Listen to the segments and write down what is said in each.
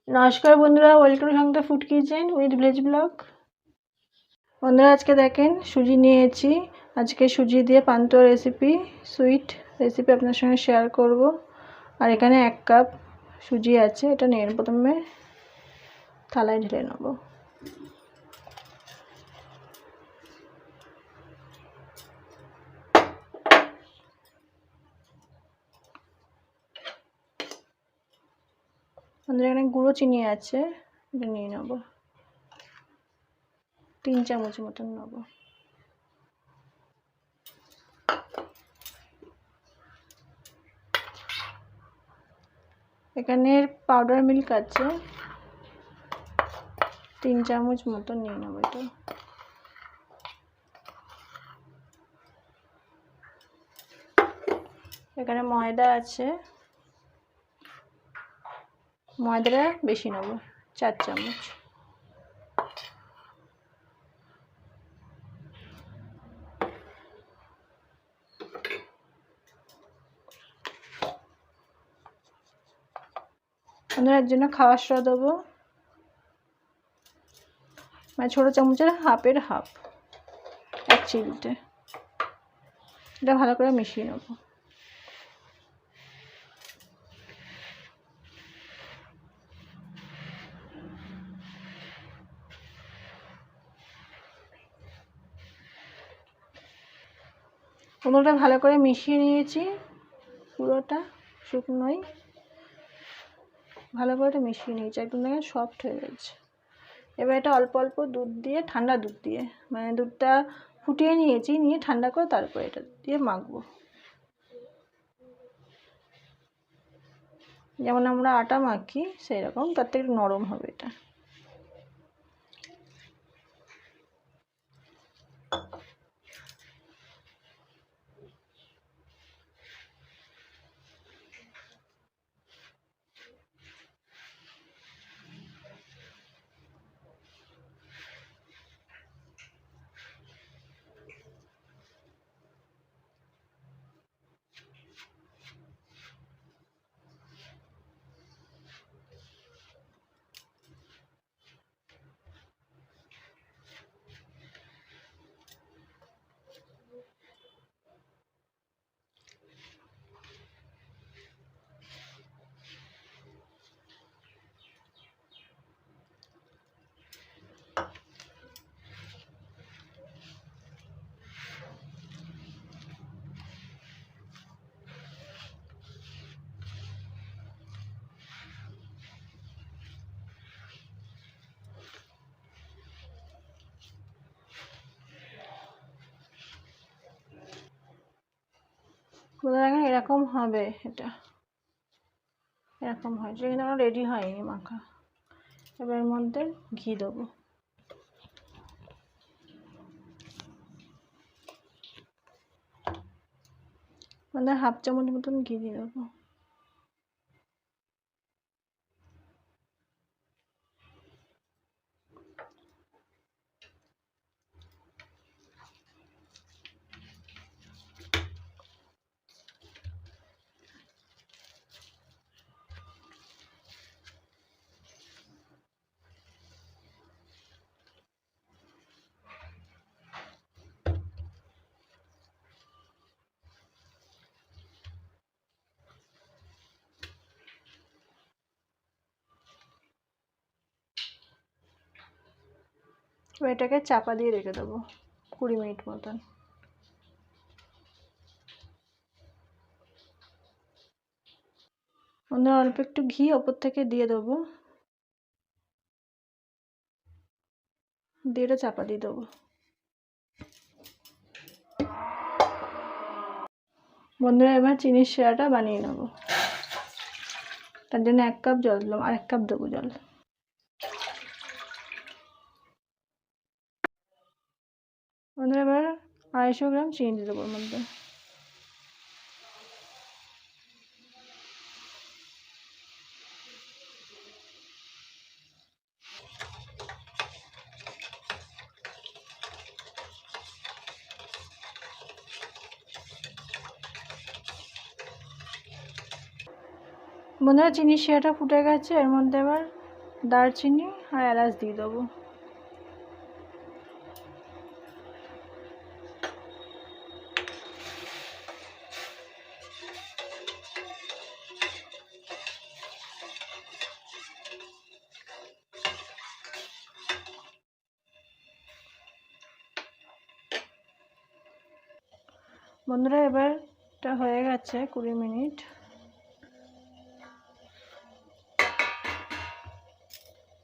নমস্কার বন্ধুরা, welcome to Sanjukta food kitchen with village blog. বন্ধুরা আজকে দেখেন সুজি নিয়েছি। আজকে সুজি দিয়ে পান্তুয়া রেসিপি, সুইট রেসিপি আপনার সঙ্গে শেয়ার করব। আর এখানে 1 কাপ সুজি আছে, এটা নিয়ে প্রথমে থালায় ঢেলে নেব। বন্ধুরা এখানে গুঁড়ো চিনি আছে, এটা নিয়ে নেব। 3 চামচ মতন নেব। এখানে পাউডার মিল্ক আছে, 3 চামচ মতন নিয়ে নেব। এটা এখানে ময়দা আছে, ময়দাটা বেশি নেব, 4 চামচ। এর জন্য খাওয়ার সোডা দেবো, মানে ছোটো চামচের হাফের হাফ, 1 চিমটে। এটা ভালো করে মিশিয়ে নেব। পুরোটা ভালো করে মিশিয়ে নিয়েছি, পুরোটা শুকনোই ভালো করে মিশিয়ে নিয়েছি, একদম দেখে সফট হয়ে গেছে। এবার এটা অল্প অল্প দুধ দিয়ে, ঠান্ডা দুধ দিয়ে, মানে দুধটা ফুটিয়ে নিয়েছি, নিয়ে ঠান্ডা করে তারপর এটা দিয়ে মাখবো। যেমন আমরা আটা মাখি সেই রকম, তার থেকে একটু নরম হবে এটা। এরকম হবে, এটা এরকম হয়, কিন্তু আমার রেডি হয়নি মাখা। এবার এর মধ্যে ঘি দেবো, মানে 1/2 চামচ মতন ঘি দিয়ে দেবো। এটাকে চাপা দিয়ে রেখে দেবো 20 মিনিট মতন। অল্প একটু ঘি ওপর থেকে দিয়ে দেবো, দিয়ে এটা চাপা দিয়ে দেবো। বন্ধুরা এবার চিনির শিরাটা বানিয়ে নেব। তার জন্য 1 কাপ জল দিলাম, আর 1 কাপ দেবো জল। বন্ধুরা এবার 250 গ্রাম চিনি দিয়ে দেবো এর মধ্যে। বন্ধুরা চিনির শিরাটা ফুটে গেছে, এর মধ্যে এবার দারচিনি আর এলাচ দিয়ে দেবো। বন্ধুরা এবার এটা হয়ে গেছে 20 মিনিট।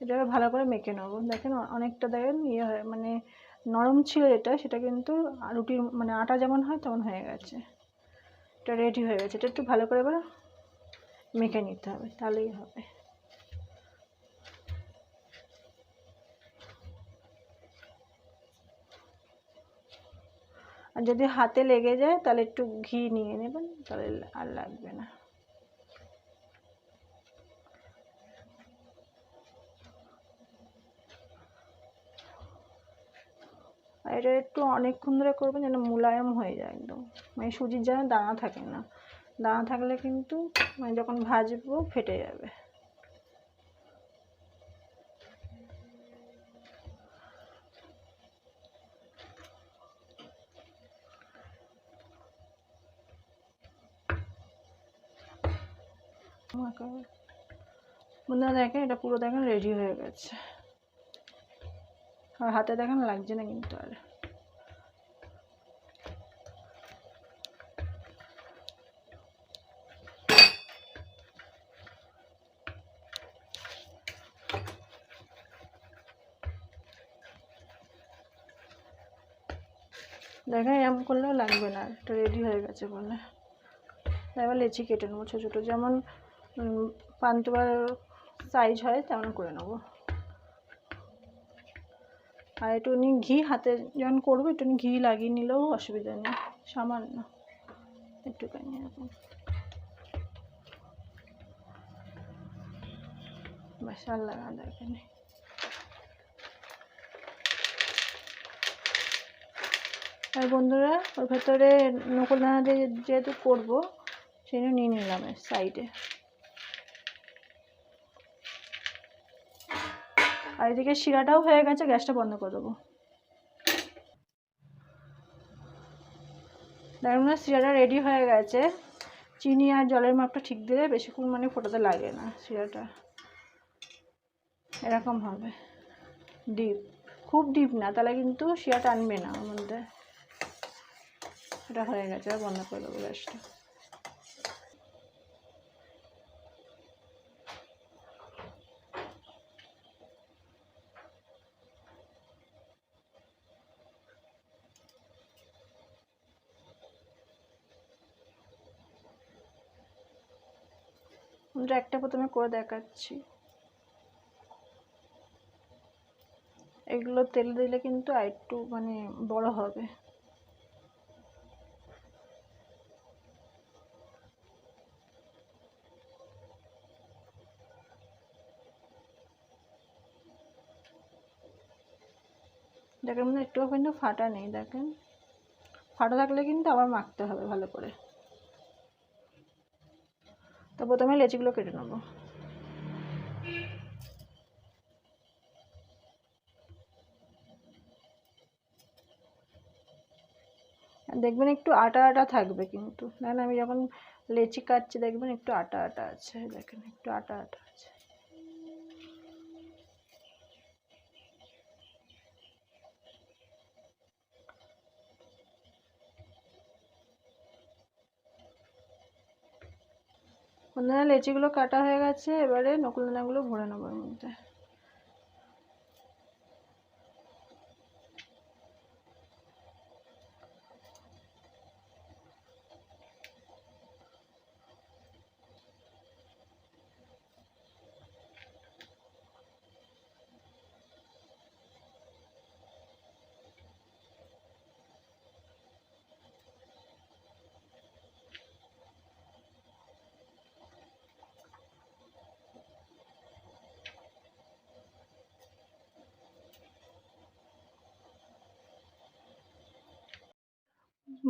এটা ভালো করে মেখে নেবো। দেখেন অনেকটা দেখেন ইয়ে হয়, মানে নরম ছিল এটা, সেটা কিন্তু রুটির মানে আটা যেমন হয় তেমন হয়ে গেছে। এটা রেডি হয়ে গেছে। এটা একটু ভালো করে এবার মেখে নিতে হবে, তাহলেই হবে। আর যদি হাতে লেগে যায় তাহলে একটু ঘি নিয়ে নেবেন, তাহলে আর লাগবে না। আর এটা একটু অনেকক্ষণ ধরে করবেন যেন মোলায়েম হয়ে যায় একদম, মানে সুজির যেন দানা থাকে না। দানা থাকলে কিন্তু মানে যখন ভাজবো ফেটে যাবে। বন্ধুরা দেখেন এটা পুরো দেখেন রেডি হয়ে গেছে। আর হাতে দেখেন লাগছে না কিন্তু আর। দেখেন এরকম করলেও লাগবে না, এটা রেডি হয়ে গেছে বলে। এবার লেচি কেটে নেবো ছোটো ছোটো, যেমন পান্তুয়ার সাইজ হয় তেমন করে নেবো। আর একটুখানি ঘি হাতে যখন করবো একটুখানি ঘি লাগিয়ে নিলেও অসুবিধা নেই, সামান্য একটুখানি এরকম। ব্যাস আর লাগা দরকার নেই। আর বন্ধুরা ওর ভেতরে নকুল দানা দিয়ে যেহেতু করবো সেই জন্য নিয়ে নিলাম সাইডে। আর এদিকে শিরাটাও হয়ে গেছে, গ্যাসটা বন্ধ করে দেবো। দেখুন না শিরাটা রেডি হয়ে গেছে। চিনি আর জলের মাপটা ঠিক দিলে বেশিক্ষণ মানে ফোটাতে লাগে না। শিরাটা এরকম হবে ডিপ, খুব ডিপ না, তাহলে কিন্তু শিরা টানবে না ওর মধ্যে। এটা হয়ে গেছে, বন্ধ করে দেবো গ্যাসটা। একটা প্রথমে করে দেখাচ্ছি। এগুলো তেল দিলে কিন্তু আর একটু মানে বড় হবে। দেখেন মানে একটুও কিন্তু ফাটা নেই। দেখেন ফাটা থাকলে কিন্তু আবার মাখতে হবে ভালো করে। তো প্রথমে লেচিগুলো কেটে নেবো। দেখবেন একটু আটা আটা থাকবে কিন্তু, দেখেন আমি যখন লেচি কাটছি দেখবেন একটু আটা আটা আছে। দেখেন একটু আটা আটা আছে। বন্ধুরা লেচিগুলো কাটা হয়ে গেছে, এবারে নকুল দানাগুলো ভরে নেবো এর মধ্যে।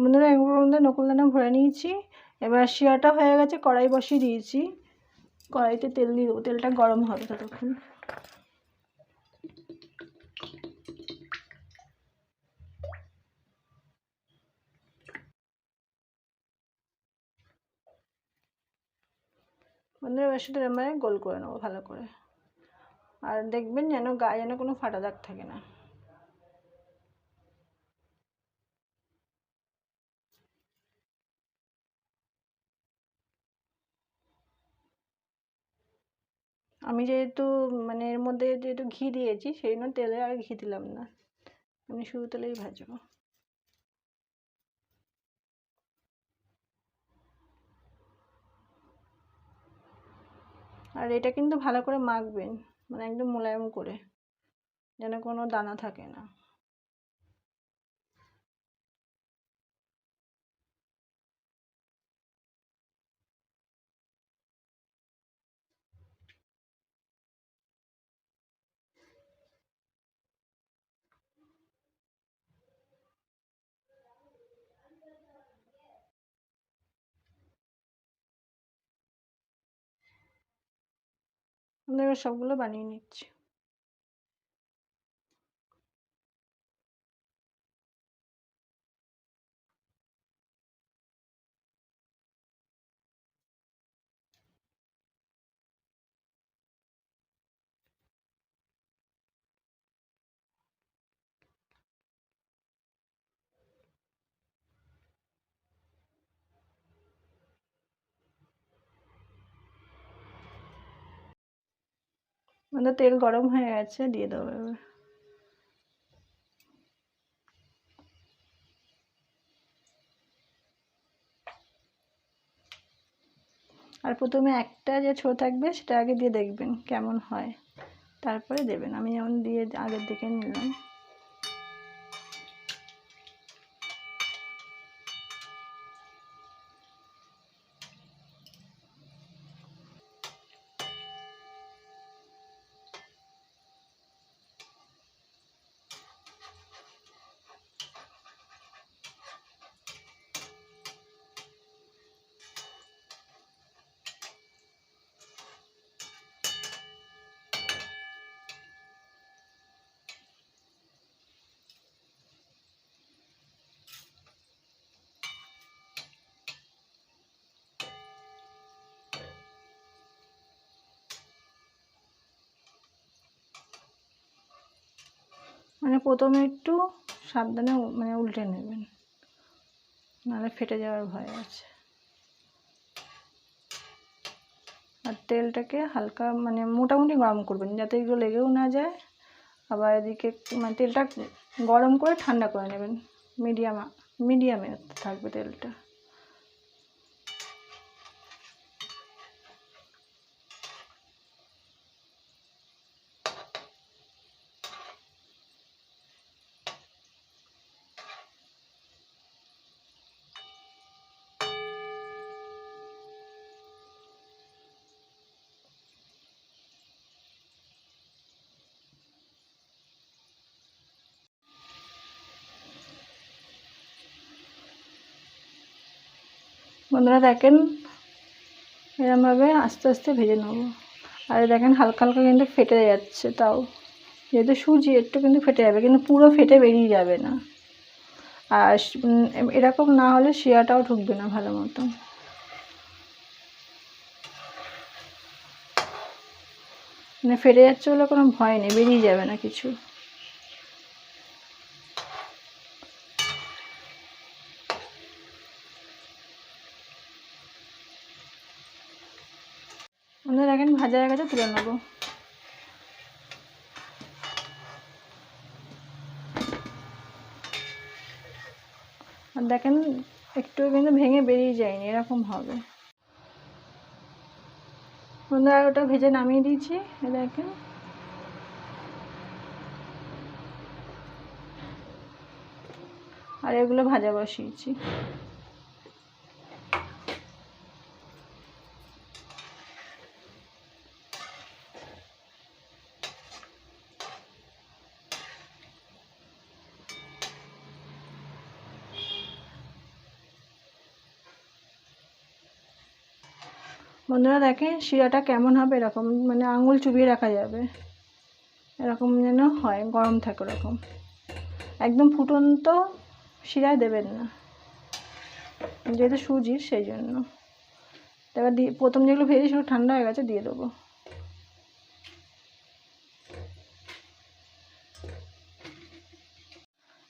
বন্ধুরা এগুলোর মধ্যে নকুল দানা ভরে নিয়েছি। এবার শিরাটা হয়ে গেছে, কড়াই বসিয়ে দিয়েছি। কড়াইতে তেল দিয়ে দেবো, তেলটা গরম হবে ততক্ষণ। বন্ধুরা এবার শুধু এরকম গোল করে নেবো ভালো করে। আর দেখবেন যেন গায়ে যেন কোনো ফাটা দাগ থাকে না। আমি যেহেতু মানে এর মধ্যে যেহেতু ঘি দিয়েছি সেই জন্য তেলে আর ঘি দিলাম না, আমি শুধু তেলেই ভাজবো। আর এটা কিন্তু ভালো করে মাখবেন, মানে একদম মোলায়েম করে, যেন কোনো দানা থাকে না। আমি এবার সবগুলো বানিয়ে নিচ্ছি। আমাদের তেল গরম হয়ে গেছে, দিয়ে দেবো এবার। আর প্রথমে একটা যে ছো থাকবে সেটা আগে দিয়ে দেখবেন কেমন হয়, তারপরে দেবেন। আমি যেমন দিয়ে আগের দিকে নিলাম। মানে প্রথমে একটু সাবধানে মানে উল্টে নেবেন, নাহলে ফেটে যাওয়ার ভয় আছে। আর তেলটাকে হালকা মানে মোটামুটি গরম করবেন, যাতে এগুলো লেগেও না যায়। আবার এদিকে মানে তেলটা গরম করে ঠান্ডা করে নেবেন, মিডিয়ামে থাকবে তেলটা। বন্ধুরা দেখেন এরমভাবে আস্তে আস্তে ভেজে নেবো। আর দেখেন হালকা হালকা কিন্তু ফেটে যাচ্ছে, তাও যেহেতু সুজি একটু কিন্তু ফেটে যাবে, কিন্তু পুরো ফেটে বেরিয়ে যাবে না। আর এরকম না হলে শিরাটাও ঢুকবে না ভালো মতো। মানে ফেটে যাচ্ছে বলে কোনো ভয় নেই, বেরিয়ে যাবে না কিছু। বন্ধুরা দেখেন ভাজা হয়ে গেছে, তুলে নেবো। আর দেখেন একটু কিন্তু ভেঙে বেরিয়ে যায়নি, এরকম হবে। বন্ধুরা ওটা ভেজে নামিয়ে দিয়েছি, দেখেন। আর এগুলো ভাজা বসিয়েছি। বন্ধুরা দেখেন শিরাটা কেমন হবে, এরকম মানে আঙুল চুবিয়ে রাখা যাবে, এরকম যেন হয়, গরম থাকে ওরকম। একদম ফুটন্ত শিরায় দেবেন না, যেহেতু সুজির সেই জন্য। এবার প্রথম যেগুলো ভেজে সেগুলো ঠান্ডা হয়ে গেছে, দিয়ে দেবো।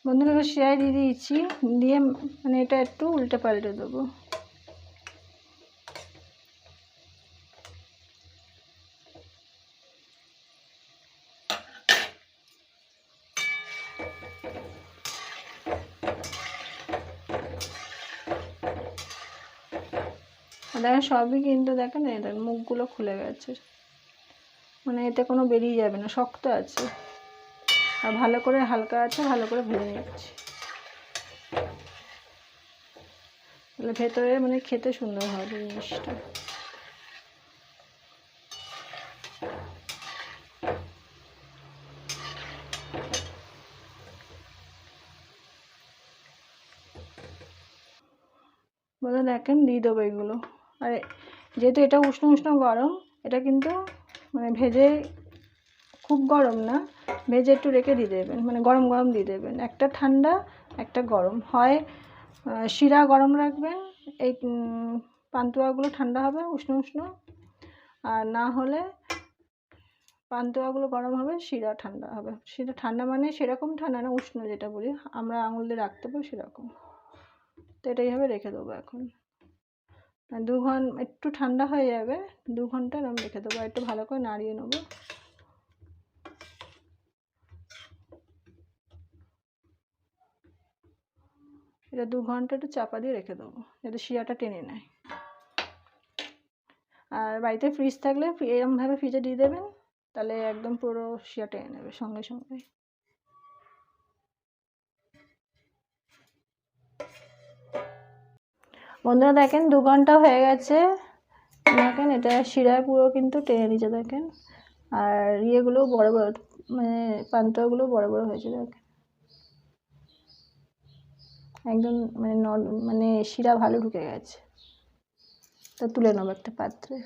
বন্ধুরা এবার শিরাই দিয়ে দিয়েছি, দিয়ে মানে এটা একটু উল্টে পাল্টে দেবো। দেখেন সবই কিন্তু দেখেন এদের মুখগুলো খুলে গেছে, মানে এতে কোনো বেরিয়ে যাবে না, শক্ত আছে। আর ভালো করে হালকা আছে, ভালো করে ভেজে নিচ্ছি, তাহলে ভেতরে মানে খেতে সুন্দর হবে জিনিসটা। বলে দেখেন দিয়ে দেবো এগুলো। আর যেহেতু এটা উষ্ণ উষ্ণ গরম, এটা কিন্তু মানে ভেজে খুব গরম না, ভেজে একটু রেখে দিয়ে দেবেন, মানে গরম গরম দিয়ে দেবেন। একটা ঠান্ডা একটা গরম, হয় শিরা গরম রাখবেন, এই পান্তুয়াগুলো ঠান্ডা হবে উষ্ণ উষ্ণ, আর না হলে পান্তুয়াগুলো গরম হবে, শিরা ঠান্ডা হবে। শিরা ঠান্ডা মানে সেরকম ঠান্ডা না, উষ্ণ যেটা বলি আমরা আঙুল দিয়ে রাখতে পারি সেরকম। তো এটাই ভাবে রেখে দেবো এখন। 2 ঘন্টা একটু ঠান্ডা হয়ে যাবে, 2 ঘন্টা এরকম রেখে দেবো। একটু ভালো করে নাড়িয়ে নেবো। এটা 2 ঘন্টা একটু চাপা দিয়ে রেখে দেবো যাতে শিরাটা টেনে নেয়। আর বাড়িতে ফ্রিজ থাকলে এরকমভাবে ফ্রিজে দিয়ে দেবেন, তাহলে একদম পুরো শিরা টেনে নেবে সঙ্গে সঙ্গে। বন্ধুরা দেখেন 2 ঘন্টা হয়ে গেছে, দেখেন এটা শিরায় পুরো কিন্তু টেনে নিচ্ছে দেখেন। আর ইয়েগুলো বড় বড়, মানে পান্তুয়াগুলো বড় বড় হয়েছে দেখেন, একদম মানে মানে শিরা ভালো ঢুকে গেছে। তো তুলে নেবো একটা পাত্রে।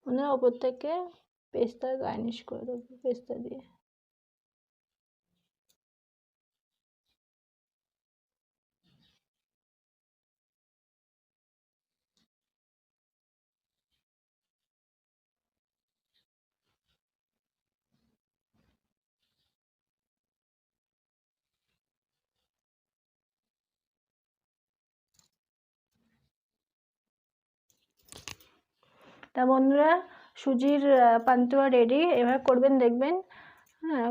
ওনার ওপর থেকে পেস্তা গার্নিশ করে দেবো পেস্তা দিয়ে। তা বন্ধুরা সুজির পান্তুয়া রেডি, এভাবে করবেন দেখবেন। হ্যাঁ,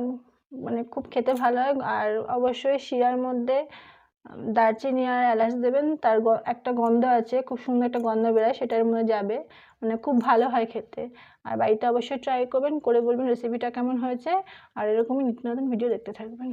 মানে খুব খেতে ভালো হয়। আর অবশ্যই শিরার মধ্যে দারচিনি আর এলাচ দেবেন, তার একটা গন্ধ আছে, খুব সুন্দর একটা গন্ধ বেরোয়, সেটার মধ্যে যাবে, মানে খুব ভালো হয় খেতে। আর বাড়িতে অবশ্যই ট্রাই করবেন, করে বলবেন রেসিপিটা কেমন হয়েছে। আর এরকমই নিত্য নতুন ভিডিও দেখতে থাকবেন।